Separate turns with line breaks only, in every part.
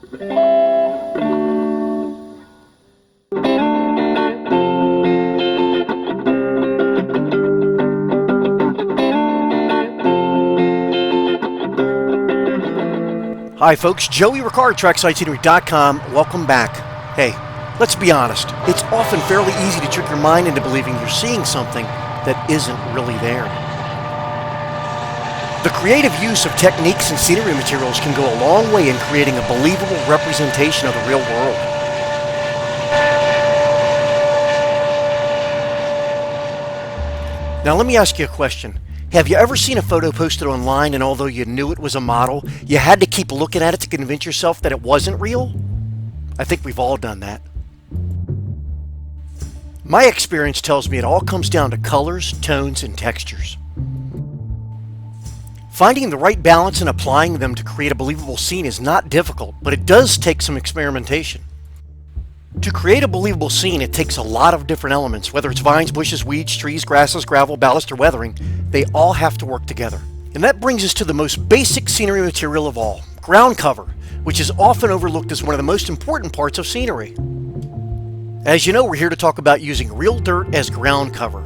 Hi folks, Joey Ricard, TracksideScenery.com. Welcome back. Hey, let's be honest. It's often fairly easy to trick your mind into believing you're seeing something that isn't really there. The creative use of techniques and scenery materials can go a long way in creating a believable representation of the real world. Now let me ask you a question. Have you ever seen a photo posted online and although you knew it was a model, you had to keep looking at it to convince yourself that it wasn't real? I think we've all done that. My experience tells me it all comes down to colors, tones, and textures. Finding the right balance and applying them to create a believable scene is not difficult, but it does take some experimentation. To create a believable scene, it takes a lot of different elements, whether it's vines, bushes, weeds, trees, grasses, gravel, ballast, or weathering. They all have to work together. And that brings us to the most basic scenery material of all, ground cover, which is often overlooked as one of the most important parts of scenery. As you know, we're here to talk about using real dirt as ground cover.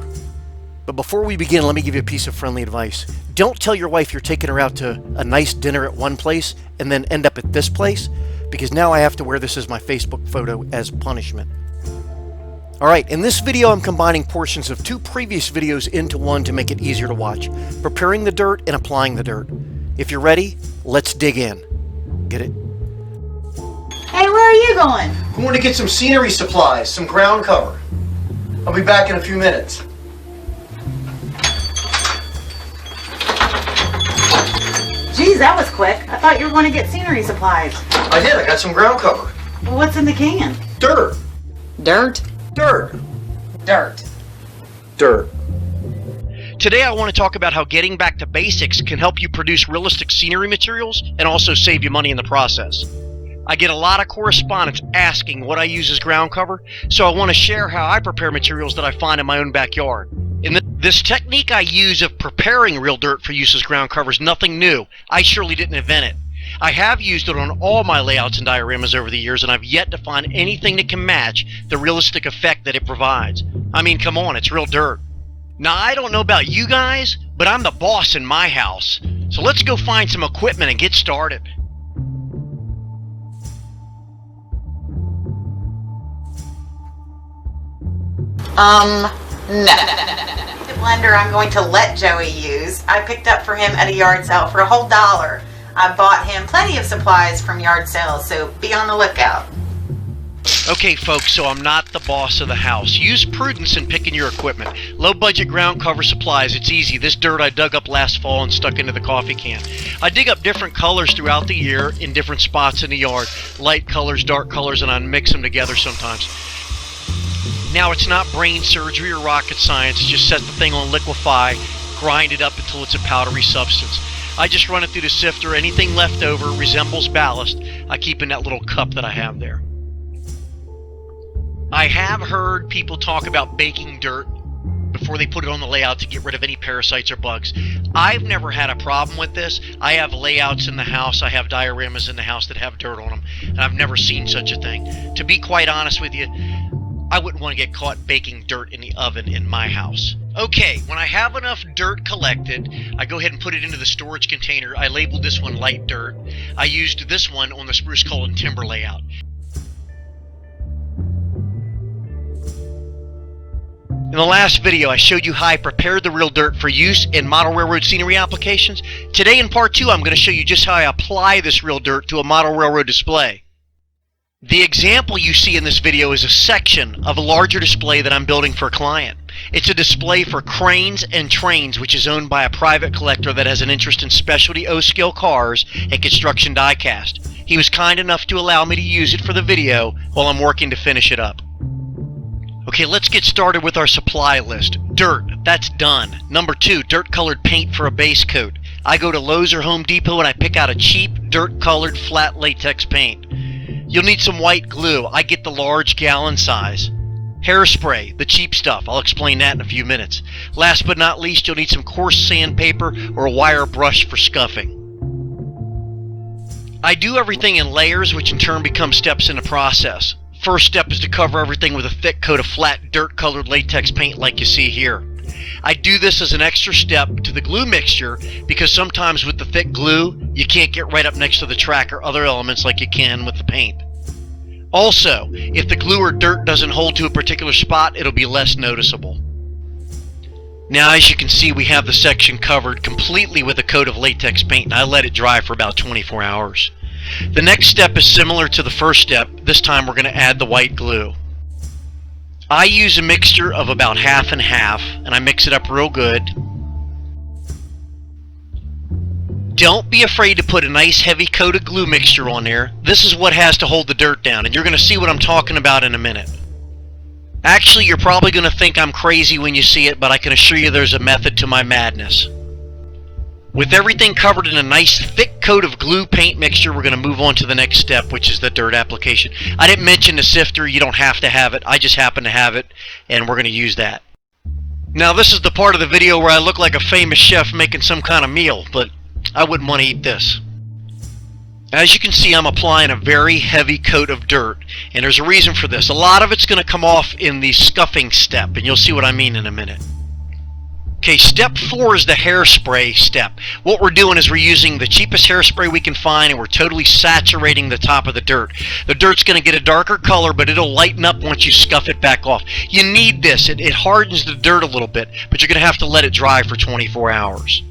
But before we begin, let me give you a piece of friendly advice. Don't tell your wife you're taking her out to a nice dinner at one place and then end up at this place, because now I have to wear this as my Facebook photo as punishment. Alright, in this video I'm combining portions of two previous videos into one to make it easier to watch. Preparing the dirt and applying the dirt. If you're ready, let's dig in. Get it?
Hey, where are you going?
I'm going to get some scenery supplies, some ground cover. I'll be back in a few minutes.
Geez, that was quick. I thought you were going to get scenery supplies.
I did, I got some ground cover.
Well, what's in the can?
Dirt.
Dirt?
Dirt.
Dirt.
Dirt.
Today I want to talk about how getting back to basics can help you produce realistic scenery materials and also save you money in the process. I get a lot of correspondence asking what I use as ground cover, so I want to share how I prepare materials that I find in my own backyard. And this technique I use of preparing real dirt for use as ground cover is nothing new. I surely didn't invent it. I have used it on all my layouts and dioramas over the years, and I've yet to find anything that can match the realistic effect that it provides. I mean, come on, it's real dirt. Now, I don't know about you guys, but I'm the boss in my house. So let's go find some equipment and get started.
No. The blender I'm going to let Joey use, I picked up for him at a yard sale for a whole $1. I bought him plenty of supplies from yard sales, so be on the lookout.
Okay folks, so I'm not the boss of the house. Use prudence in picking your equipment. Low budget ground cover supplies, it's easy. This dirt I dug up last fall and stuck into the coffee can. I dig up different colors throughout the year in different spots in the yard. Light colors, dark colors, and I mix them together sometimes. Now it's not brain surgery or rocket science, just set the thing on liquefy, grind it up until it's a powdery substance. I just run it through the sifter. Anything left over resembles ballast. I keep in that little cup that I have there. I have heard people talk about baking dirt before they put it on the layout to get rid of any parasites or bugs. I've never had a problem with this. I have layouts in the house, I have dioramas in the house that have dirt on them, and I've never seen such a thing. To be quite honest with you, I wouldn't want to get caught baking dirt in the oven in my house. Okay, when I have enough dirt collected, I go ahead and put it into the storage container. I labeled this one light dirt. I used this one on the spruce cullen timber layout. In the last video, I showed you how I prepared the real dirt for use in model railroad scenery applications. Today in part 2, I'm going to show you just how I apply this real dirt to a model railroad display. The example you see in this video is a section of a larger display that I'm building for a client. It's a display for cranes and trains, which is owned by a private collector that has an interest in specialty O-scale cars and construction die-cast. He was kind enough to allow me to use it for the video while I'm working to finish it up. Okay, let's get started with our supply list. Dirt, that's done. Number 2, dirt-colored paint for a base coat. I go to Lowe's or Home Depot and I pick out a cheap, dirt-colored flat latex paint. You'll need some white glue. I get the large gallon size. Hairspray, the cheap stuff. I'll explain that in a few minutes. Last but not least, you'll need some coarse sandpaper or a wire brush for scuffing. I do everything in layers, which in turn become steps in the process. First step is to cover everything with a thick coat of flat dirt-colored latex paint like you see here. I do this as an extra step to the glue mixture because sometimes with the thick glue, you can't get right up next to the track or other elements like you can with the paint. Also, if the glue or dirt doesn't hold to a particular spot, it'll be less noticeable. Now, as you can see, we have the section covered completely with a coat of latex paint, and I let it dry for about 24 hours. The next step is similar to the first step. This time we're going to add the white glue. I use a mixture of about half and half, and I mix it up real good. Don't be afraid to put a nice heavy coat of glue mixture on there. This is what has to hold the dirt down, and you're going to see what I'm talking about in a minute. Actually, you're probably going to think I'm crazy when you see it, but I can assure you there's a method to my madness. With everything covered in a nice thick coat of glue paint mixture, we're going to move on to the next step, which is the dirt application. I didn't mention the sifter. You don't have to have it. I just happen to have it, and we're going to use that. Now, this is the part of the video where I look like a famous chef making some kind of meal, but I wouldn't want to eat this. As you can see, I'm applying a very heavy coat of dirt, and there's a reason for this. A lot of it's going to come off in the scuffing step, and you'll see what I mean in a minute. Okay, step 4 is the hairspray step. What we're doing is we're using the cheapest hairspray we can find, and we're totally saturating the top of the dirt. The dirt's going to get a darker color, but it'll lighten up once you scuff it back off. You need this. It hardens the dirt a little bit, but you're going to have to let it dry for 24 hours.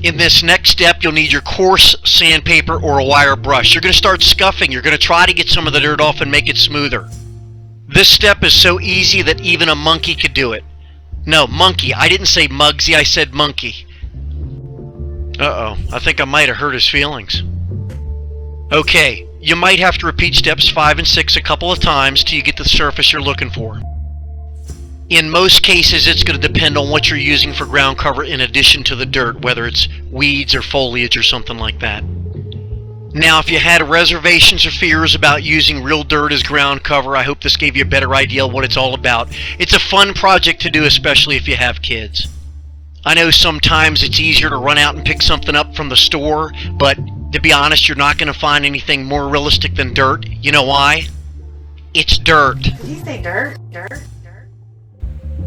In this next step, you'll need your coarse sandpaper or a wire brush. You're going to start scuffing. You're going to try to get some of the dirt off and make it smoother. This step is so easy that even a monkey could do it. No, monkey. I didn't say Muggsy, I said monkey. Uh-oh, I think I might have hurt his feelings. Okay, you might have to repeat steps 5 and 6 a couple of times till you get the surface you're looking for. In most cases, it's going to depend on what you're using for ground cover in addition to the dirt, whether it's weeds or foliage or something like that. Now, if you had reservations or fears about using real dirt as ground cover, I hope this gave you a better idea of what it's all about. It's a fun project to do, especially if you have kids. I know sometimes it's easier to run out and pick something up from the store, but to be honest, you're not going to find anything more realistic than dirt. You know why? It's dirt.
Did you say dirt? Dirt?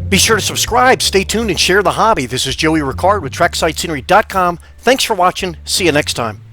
Be sure to subscribe, stay tuned, and share the hobby. This is Joey Ricard with TrackSideScenery.com. Thanks for watching. See you next time.